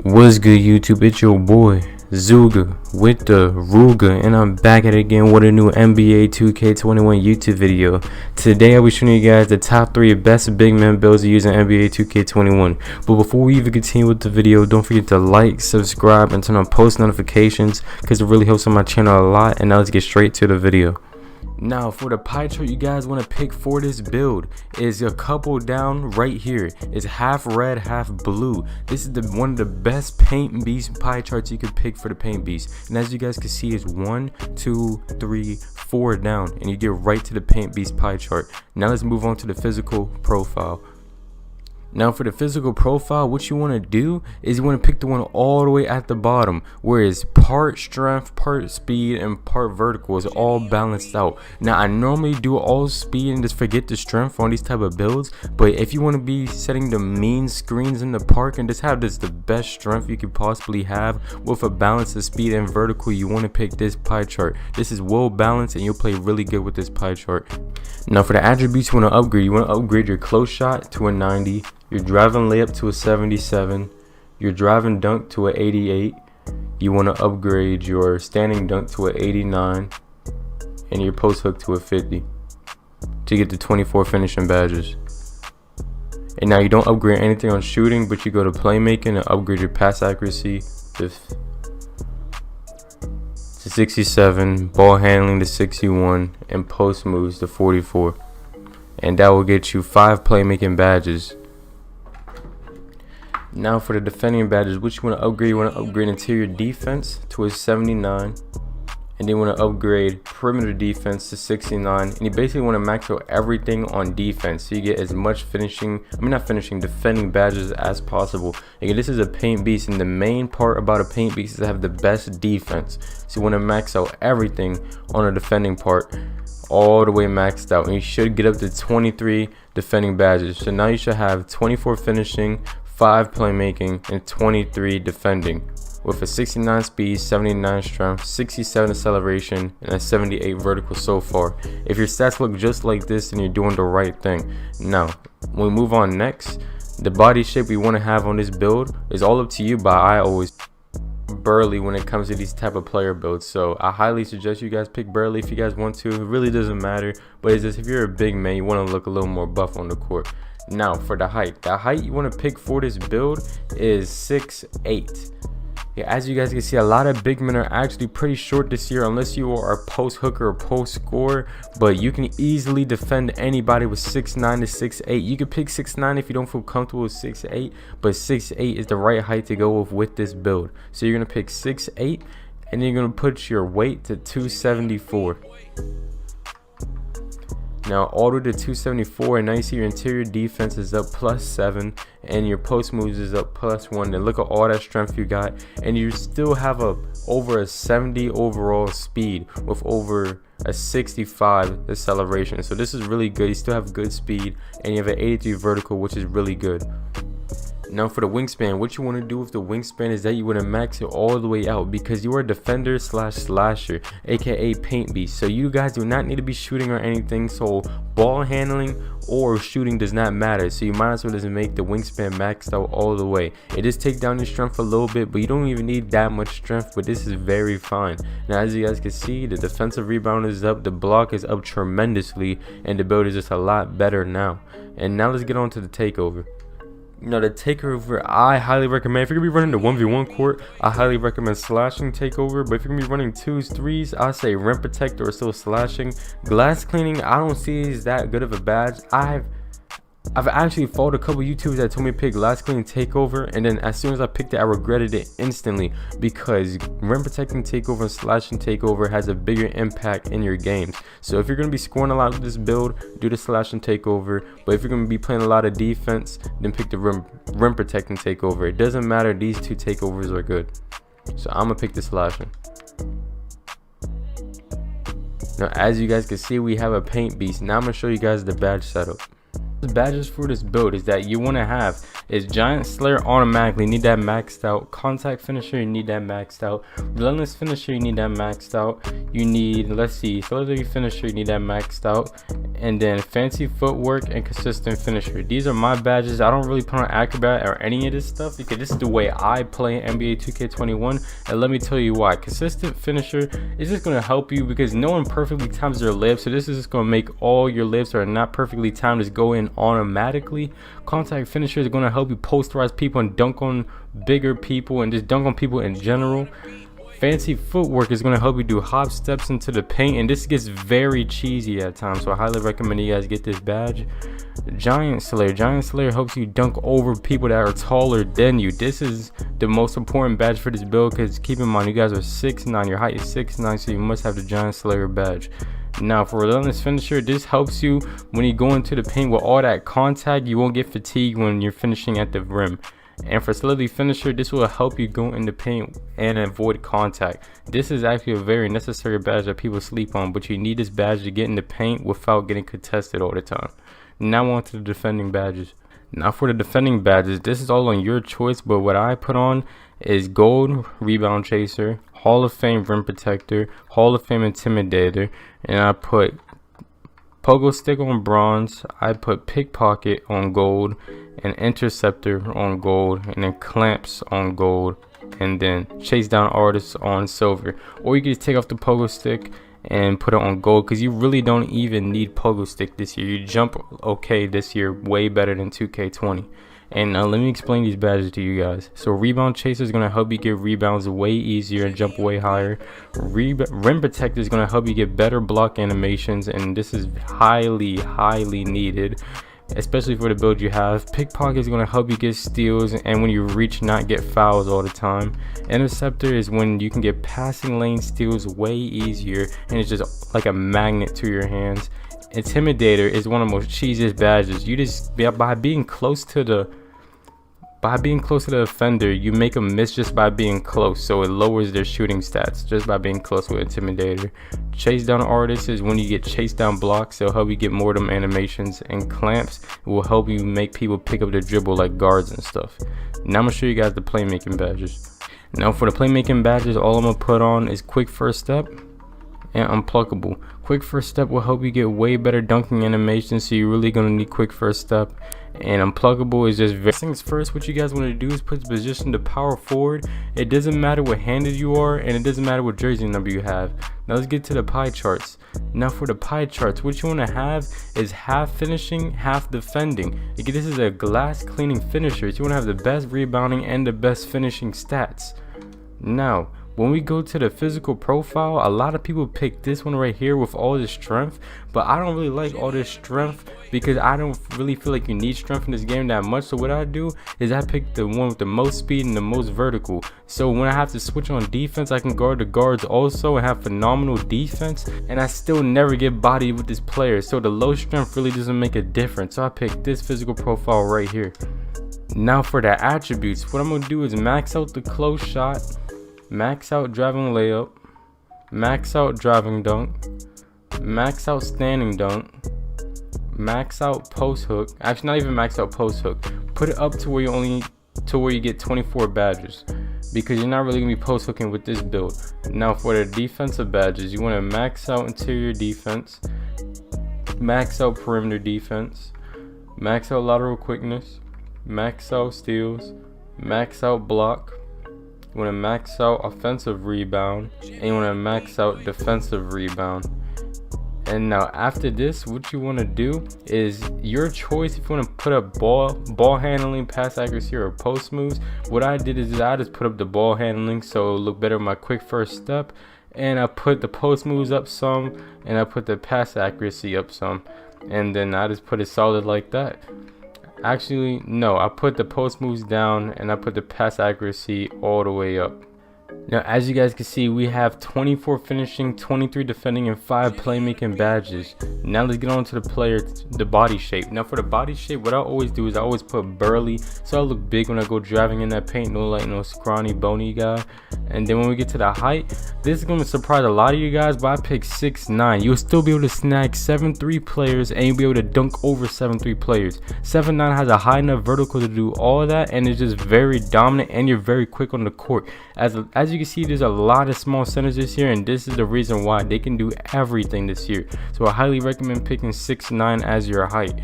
What's good, YouTube? It's your boy Zuga with the Ruga, and I'm back at it again with a new NBA2K21 YouTube video. Today I'll be showing you guys the top 3 best big man builds to use in NBA2K21. But before we even continue with the video, don't forget to like, subscribe, and turn on post notifications because it really helps on my channel a lot. And now let's get straight to the video. Now for the pie chart you guys want to pick for this build is a couple down right here. It's half red, half blue. This is one of the best paint beast pie charts you could pick for the paint beast. And as you guys can see, it's 1, 2, 3, 4 down, and you get right to the paint beast pie chart. Now let's move on to the physical profile. Now for the physical profile, what you want to do is you want to pick the one all the way at the bottom, where it's part strength, part speed, and part vertical. Is all balanced out. Now I normally do all speed and just forget the strength on these type of builds, but if you want to be setting the mean screens in the park and just have the best strength you could possibly have with a balance of speed and vertical, you want to pick this pie chart. This is well balanced and you'll play really good with this pie chart. Now for the attributes you want to upgrade your close shot to a 90, your driving layup to a 77, your driving dunk to a 88, you want to upgrade your standing dunk to a 89, and your post hook to a 50 to get the 24 finishing badges. And now you don't upgrade anything on shooting, but you go to playmaking and upgrade your pass accuracy to 67, ball handling to 61, and post moves to 44. And that will get you 5 playmaking badges. Now for the defending badges, what you want to upgrade interior defense to a 79, and then you want to upgrade perimeter defense to 69, and you basically want to max out everything on defense so you get as much defending badges as possible. Again, this is a paint beast, and the main part about a paint beast is to have the best defense, so you want to max out everything on a defending part all the way maxed out, and you should get up to 23 defending badges. So now you should have 24 finishing, 5 playmaking, and 23 defending, with a 69 speed, 79 strength, 67 acceleration, and a 78 vertical so far. If your stats look just like this, then you're doing the right thing. Now when we move on next, the body shape we want to have on this build is all up to you, but I always burly when it comes to these type of player builds, so I highly suggest you guys pick burly if you guys want to. It really doesn't matter, but it's just if you're a big man, you want to look a little more buff on the court. Now for the height you want to pick for this build is 6'8". Yeah, as you guys can see, a lot of big men are actually pretty short this year unless you are a post hooker or post scorer, but you can easily defend anybody with 6'9" to 6'8". You can pick 6'9" if you don't feel comfortable with 6'8", but 6'8" is the right height to go with this build. So you're gonna pick 6'8", and then you're gonna put your weight to 274. Now all to 274, and now you see your interior defense is up +7 and your post moves is up +1. Then look at all that strength you got, and you still have over a 70 overall speed with over a 65 acceleration. So this is really good. You still have good speed, and you have an 83 vertical, which is really good. Now for the wingspan, what you want to do with the wingspan is that you want to max it all the way out, because you are a defender slash slasher, aka paint beast. So you guys do not need to be shooting or anything, so ball handling or shooting does not matter. So you might as well just make the wingspan maxed out all the way. It does take down your strength a little bit, but you don't even need that much strength, but this is very fine. Now as you guys can see, the defensive rebound is up, the block is up tremendously, and the build is just a lot better now. And now let's get on to the takeover. Now the takeover I highly recommend, if you're gonna be running the 1v1 court, I highly recommend slashing takeover. But if you're gonna be running 2s, 3s, I say rim protector or still slashing. Glass cleaning, I don't see as that good of a badge. I've actually followed a couple YouTubers that told me to pick glass cleaning takeover, and then as soon as I picked it, I regretted it instantly, because rim protecting takeover and slashing takeover has a bigger impact in your games. So if you're going to be scoring a lot with this build, do the slashing takeover. But if you're going to be playing a lot of defense, then pick the rim protecting takeover. It doesn't matter, these two takeovers are good. So I'm going to pick the slashing. Now as you guys can see, we have a paint beast. Now I'm going to show you guys the badge setup. Badges for this build is that you want to have is Giant Slayer automatically, need that maxed out. Contact Finisher, you need that maxed out. Relentless Finisher, you need that maxed out. You need, let's see, Solidity Finisher, you need that maxed out. And then Fancy Footwork and Consistent Finisher. These are my badges. I don't really put on Acrobat or any of this stuff because this is the way I play NBA 2K21, and let me tell you why. Consistent Finisher is just going to help you because no one perfectly times their layups, so this is just going to make all your layups that are not perfectly timed just go in automatically. Contact Finisher is going to help you posterize people and dunk on bigger people and just dunk on people in general. Fancy Footwork is going to help you do hop steps into the paint, and this gets very cheesy at times, so I highly recommend you guys get this badge. Giant Slayer helps you dunk over people that are taller than you. This is the most important badge for this build because keep in mind you guys are 6'9", your height is 6'9", so you must have the Giant Slayer badge. Now for Relentless Finisher, this helps you when you go into the paint with all that contact. You won't get fatigued when you're finishing at the rim. And for Solidity Finisher, this will help you go in the paint and avoid contact. This is actually a very necessary badge that people sleep on, but you need this badge to get in the paint without getting contested all the time. Now on to the defending badges. Now for the defending badges, this is all on your choice, but what I put on is Gold Rebound Chaser, Hall of Fame Rim Protector, Hall of Fame Intimidator, and I put Pogo Stick on Bronze, I put Pickpocket on Gold, and Interceptor on Gold, and then Clamps on Gold, and then Chase Down Artists on Silver. Or you can just take off the Pogo Stick and put it on Gold because you really don't even need Pogo Stick this year. You jump okay this year, way better than 2K20. And let me explain these badges to you guys. So Rebound Chaser is going to help you get rebounds way easier and jump way higher. Rim Protector is going to help you get better block animations, and this is highly needed, especially for the build you have. Pickpocket is going to help you get steals and when you reach not get fouls all the time. Interceptor is when you can get passing lane steals way easier and it's just like a magnet to your hands. Intimidator is one of the most cheesiest badges. You just, by being close to the offender, you make them miss just by being close, so it lowers their shooting stats just by being close with Intimidator. Chase Down Artist is when you get chased down blocks, it'll help you get more of them animations. And Clamps will help you make people pick up the dribble like guards and stuff. Now I'm gonna show you guys the playmaking badges. Now for the playmaking badges, all I'm gonna put on is Quick First Step and Unpluckable. Quick First Step will help you get way better dunking animations, so you're really gonna need Quick First Step. And Unpluckable is just very things first. What you guys want to do is put the position to power forward. It doesn't matter what handed you are, and it doesn't matter what jersey number you have. Now let's get to the pie charts. Now for the pie charts, what you want to have is half finishing, half defending. Again, this is a glass cleaning finisher, so you want to have the best rebounding and the best finishing stats. Now when we go to the physical profile, a lot of people pick this one right here with all this strength, but I don't really like all this strength because I don't really feel like you need strength in this game that much. So what I do is I pick the one with the most speed and the most vertical, so when I have to switch on defense, I can guard the guards also and have phenomenal defense, and I still never get bodied with this player, so the low strength really doesn't make a difference. So I pick this physical profile right here. Now for the attributes, what I'm going to do is max out the close shot, max out driving layup, max out driving dunk, max out standing dunk, max out post hook. Actually, not even max out post hook. Put it up to where you get 24 badges, because you're not really gonna be post hooking with this build. Now for the defensive badges, you want to max out interior defense, max out perimeter defense, max out lateral quickness, max out steals, max out block. You want to max out offensive rebound, and you want to max out defensive rebound. And now after this, what you want to do is your choice if you want to put up ball handling, pass accuracy, or post moves. What I did is I just put up the ball handling so it'll look better with my quick first step, and I put the post moves up some, and I put the pass accuracy up some, and then I just put it solid like that. Actually, no, I put the post moves down and I put the pass accuracy all the way up. Now, as you guys can see, we have 24 finishing, 23 defending, and 5 playmaking badges. Now let's get on to the body shape. Now for the body shape, what I always do is I always put burly, so I look big when I go driving in that paint, no like no scrawny bony guy. And then when we get to the height, this is going to surprise a lot of you guys, but I picked 6'9". You'll still be able to snag 7'3" players, and you'll be able to dunk over 7'3" players. 7'9" has a high enough vertical to do all of that, and it's just very dominant, and you're very quick on the court. As you can see, there's a lot of small centers this year, and this is the reason why they can do everything this year. So I highly recommend picking 6'9" as your height.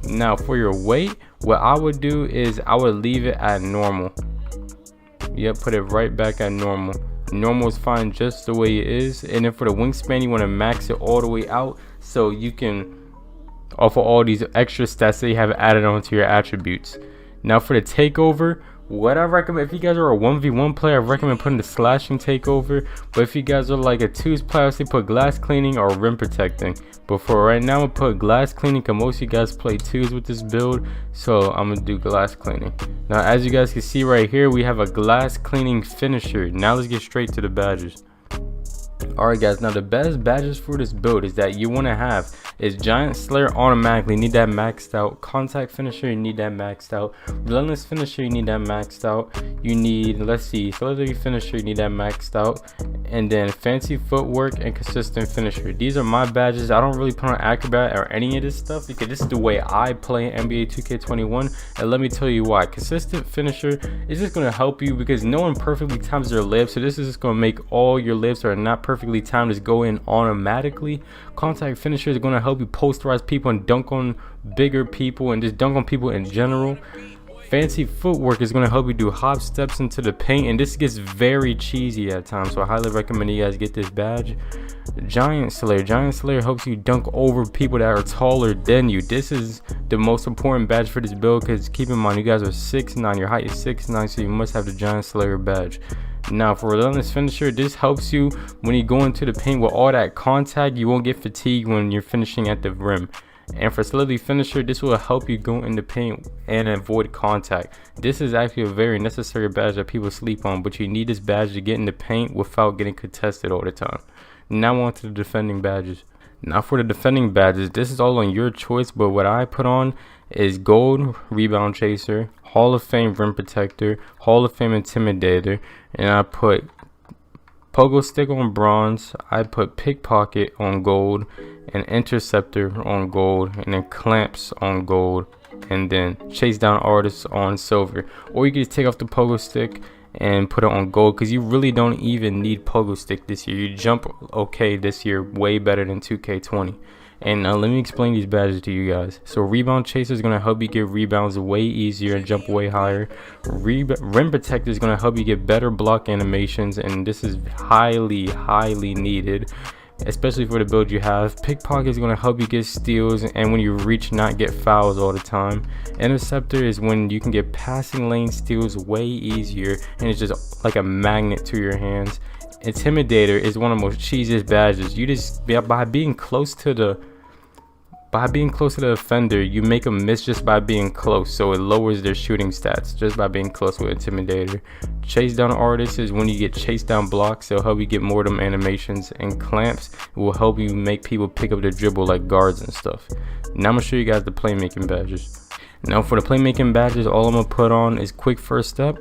Now for your weight, what I would do is I would leave it at normal. Yep, put it right back at normal. Normal is fine just the way it is. And then for the wingspan, you want to max it all the way out so you can offer all these extra stats that you have added onto your attributes. Now for the takeover, what I recommend, if you guys are a 1v1 player, I recommend putting the slashing takeover. But if you guys are like a 2s player, I say put glass cleaning or rim protecting. But for right now, I'm gonna put glass cleaning because most of you guys play 2s with this build, so I'm gonna do glass cleaning. Now as you guys can see right here, we have a glass cleaning finisher. Now let's get straight to the badges. Alright guys, now the best badges for this build is that you want to have is Giant Slayer automatically, need that maxed out. Contact Finisher, you need that maxed out. Relentless Finisher, you need that maxed out. You need, let's see, Solidity Finisher, you need that maxed out. And then Fancy Footwork and Consistent Finisher. These are my badges. I don't really put on Acrobat or any of this stuff because this is the way I play NBA 2K21, and let me tell you why. Consistent Finisher is just going to help you because no one perfectly times their layups, so this is just going to make all your layups that are not perfectly timed just go in automatically. Contact Finisher is going to help you posterize people and dunk on bigger people and just dunk on people in general. Fancy Footwork is going to help you do hop steps into the paint, and this gets very cheesy at times, so I highly recommend you guys get this badge. Giant Slayer helps you dunk over people that are taller than you. This is the most important badge for this build because keep in mind you guys are 6'9", your height is 6'9", so you must have the Giant Slayer badge. Now for Relentless Finisher, this helps you when you go into the paint with all that contact, you won't get fatigued when you're finishing at the rim. And for Solidity Finisher, this will help you go in the paint and avoid contact. This is actually a very necessary badge that people sleep on, but you need this badge to get in the paint without getting contested all the time. Now on to the defending badges. Now for the defending badges, this is all on your choice, but what I put on is Gold Rebound Chaser, Hall of Fame Rim Protector, Hall of Fame Intimidator, and I put Pogo Stick on bronze, I put Pickpocket on gold, and Interceptor on gold, and then Clamps on gold, and then Chase Down Artists on silver. Or you can just take off the Pogo Stick and put it on gold because you really don't even need Pogo Stick this year. You jump okay this year, way better than 2K20. And let me explain these badges to you guys. So Rebound Chaser is going to help you get rebounds way easier and jump way higher. Rim Protector is going to help you get better block animations, and this is highly needed, especially for the build you have. Pickpocket is going to help you get steals and when you reach not get fouls all the time. Interceptor is when you can get passing lane steals way easier, and it's just like a magnet to your hands. Intimidator is one of the most cheesiest badges. You just by being close to the offender, you make them miss just by being close, so it lowers their shooting stats just by being close with Intimidator. Chase Down Artist is when you get chased down blocks, it'll help you get more of them animations, and Clamps will help you make people pick up the dribble like guards and stuff. Now I'm gonna show you guys the playmaking badges. Now for the playmaking badges, all I'm gonna put on is Quick First Step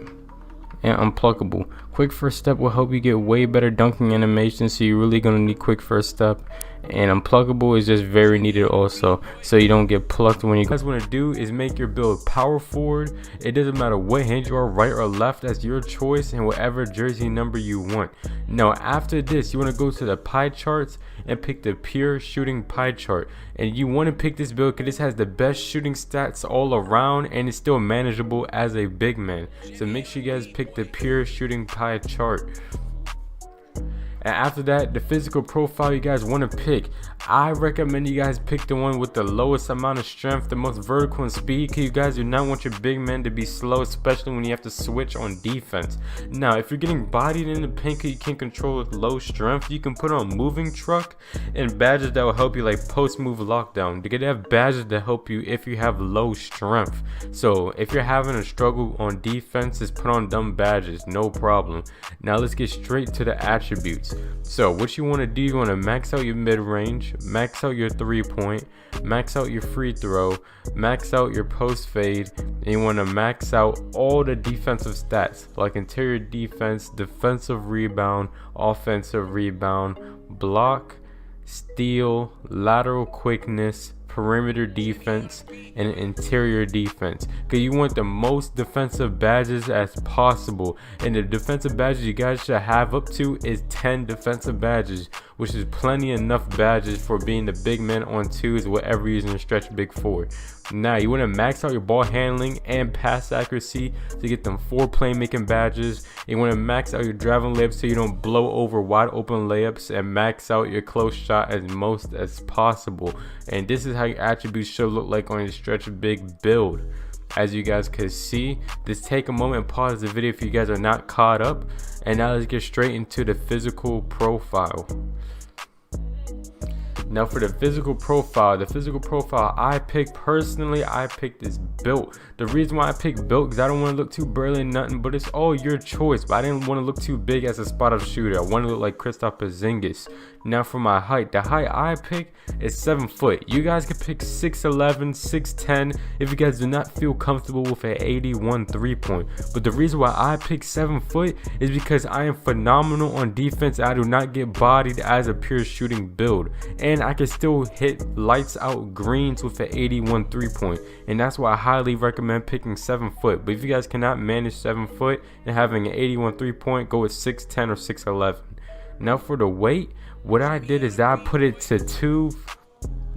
and Unpluckable. Quick First Step will help you get way better dunking animations, so you're really gonna need Quick First Step. And Unpluckable is just very needed also, so you don't get plucked when you guys want to do is make your build power forward. It doesn't matter what hand you are, right or left, that's your choice, and whatever jersey number you want. Now after this, you want to go to the pie charts and pick the pure shooting pie chart, and you want to pick this build because this has the best shooting stats all around, and it's still manageable as a big man. So make sure you guys pick the pure shooting pie chart. And after that, the physical profile you guys want to pick, I recommend you guys pick the one with the lowest amount of strength, the most vertical and speed, because you guys do not want your big men to be slow, especially when you have to switch on defense. Now if you're getting bodied in the paint because you can't control low strength, you can put on Moving Truck and badges that will help you, like Post Move Lockdown. You can have badges that help you if you have low strength. So if you're having a struggle on defense, just put on dumb badges, no problem. Now let's get straight to the attributes. So what you want to do, you want to max out your mid-range, max out your 3-point, max out your free throw, max out your post fade, and you want to max out all the defensive stats like interior defense, defensive rebound, offensive rebound, block, steal, lateral quickness, perimeter defense, and interior defense, because you want the most defensive badges as possible. And the defensive badges you guys should have up to is 10 defensive badges, which is plenty enough badges for being the big man on twos, whatever you're using to stretch big four. Now you want to max out your ball handling and pass accuracy to get them 4 playmaking badges. You want to max out your driving layups so you don't blow over wide open layups, and max out your close shot as most as possible. And this is how your attributes should look like on your stretch big build. As you guys can see, just take a moment and pause the video if you guys are not caught up. And now let's get straight into the physical profile. Now for the physical profile, I picked this built. The reason why I picked built because I don't want to look too burly and nothing, but it's all your choice. But I didn't want to look too big as a spot-up shooter. I want to look like Kristaps Porzingis. Now for my height, the height I pick is 7 foot. You guys can pick 6'11", 6'10" if you guys do not feel comfortable with an 81 3-point. But the reason why I pick 7 foot is because I am phenomenal on defense. I do not get bodied as a pure shooting build, and I can still hit lights out greens with an 81 3-point, and that's why I highly recommend picking 7 foot. But if you guys cannot manage 7 foot and having an 81 3-point, go with 6'10" or 6'11". Now for the weight, what I did is that I put it to 2.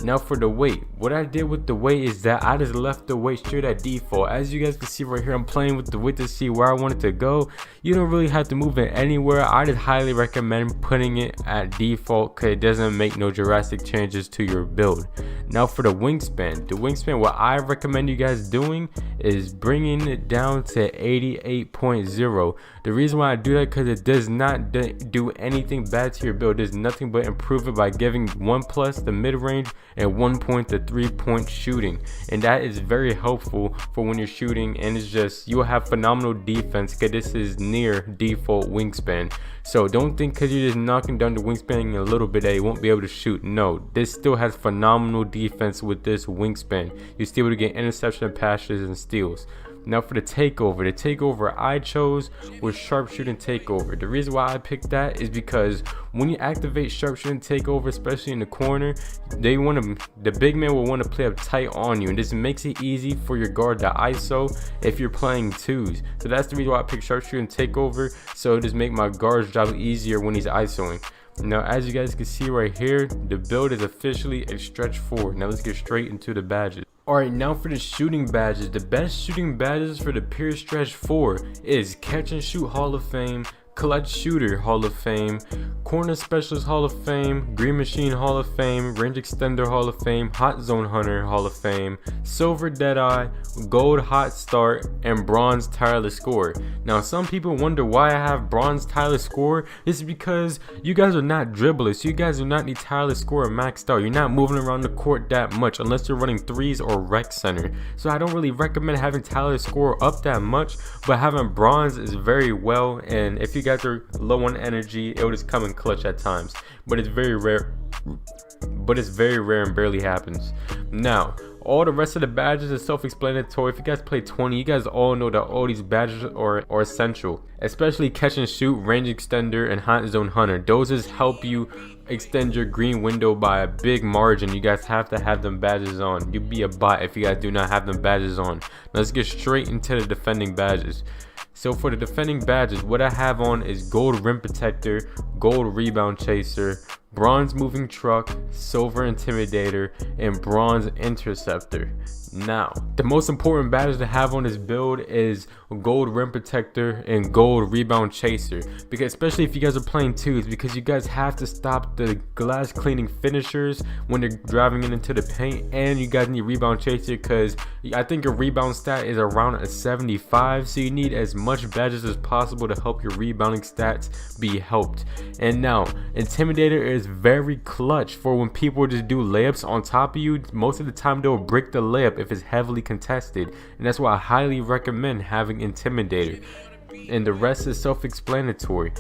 Now for the weight, what I did with the weight is that I just left the weight straight at default. As you guys can see right here, I'm playing with the weight to see where I want it to go. You don't really have to move it anywhere. I just highly recommend putting it at default because it doesn't make no drastic changes to your build. Now for the wingspan, what I recommend you guys doing is bringing it down to 88.0. The reason why I do that because it does not do anything bad to your build. There's nothing but improve it by giving 1+ the mid-range and 1 point the 3-point shooting, and that is very helpful for when you're shooting. And it's just, you will have phenomenal defense because this is near default wingspan. So don't think because you're just knocking down the wingspan a little bit that you won't be able to shoot. No, this still has phenomenal defense with this wingspan. You're still able to get interception passes and steals. Now for the takeover I chose was sharpshooting takeover. The reason why I picked that is because when you activate sharpshooting takeover, especially in the corner, the big man will want to play up tight on you, and this makes it easy for your guard to ISO if you're playing twos. So that's the reason why I picked sharpshooting takeover, so it just make my guard's job easier when he's ISOing. Now as you guys can see right here, the build is officially a Strecth Four. Now let's get straight into the badges. Alright, now for the shooting badges. The best shooting badges for the pure Strecth Four is Catch and Shoot Hall of Fame, Clutch Shooter Hall of Fame, Corner Specialist Hall of Fame, Green Machine Hall of Fame, Range Extender Hall of Fame, Hot Zone Hunter Hall of Fame, Silver Deadeye, Gold Hot Start, and Bronze Tireless Scorer. Now some people wonder why I have Bronze Tireless Scorer. This is because you guys are not dribblers. You guys do not need Tireless Scorer maxed out. You're not moving around the court that much unless you're running threes or rec center. So I don't really recommend having Tireless Scorer up that much, but having Bronze is very well. And if you guys are low on energy, it will just come in clutch at times, but it's very rare and barely happens. Now all the rest of the badges is self-explanatory. If you guys play 20, you guys all know that all these badges are essential, especially Catch and Shoot, Range Extender, and Hot Zone Hunter. Those just help you extend your green window by a big margin. You guys have to have them badges on. You'd be a bot if you guys do not have them badges on. Now let's get straight into the defending badges. So for the defending badges, what I have on is Gold Rim Protector, Gold Rebound Chaser, Bronze Moving Truck, Silver Intimidator, and Bronze Interceptor. Now, the most important badges to have on this build is Gold Rim Protector and Gold Rebound Chaser, because especially if you guys are playing twos, because you guys have to stop the glass cleaning finishers when they're driving it into the paint, and you guys need Rebound Chaser because I think your rebound stat is around a 75, so you need as much badges as possible to help your rebounding stats be helped. And now, Intimidator is very clutch for when people just do layups on top of you. Most of the time they'll break the layup if it's heavily contested, and that's why I highly recommend having Intimidator. and the rest is self-explanatory.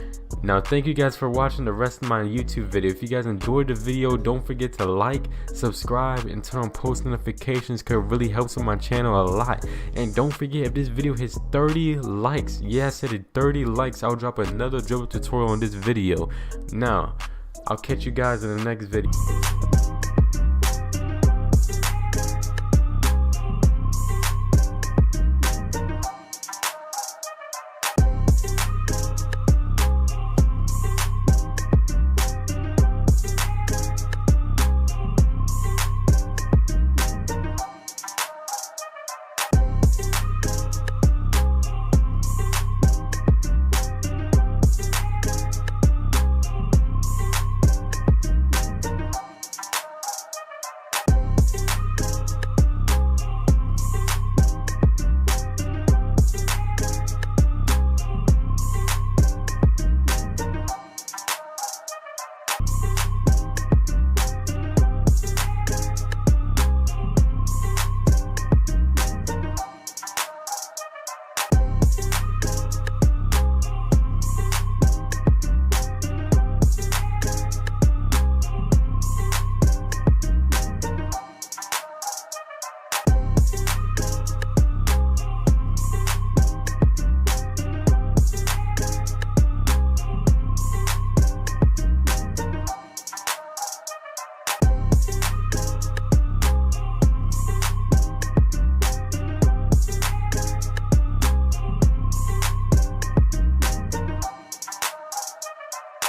Now thank you guys for watching the rest of my YouTube video. If you guys enjoyed the video, don't forget to like, subscribe, and turn on post notifications, because it really helps with my channel a lot. And don't forget, if this video hits 30 likes, yes, it hit 30 likes, I'll drop another dribble tutorial on this video. Now I'll catch you guys in the next video.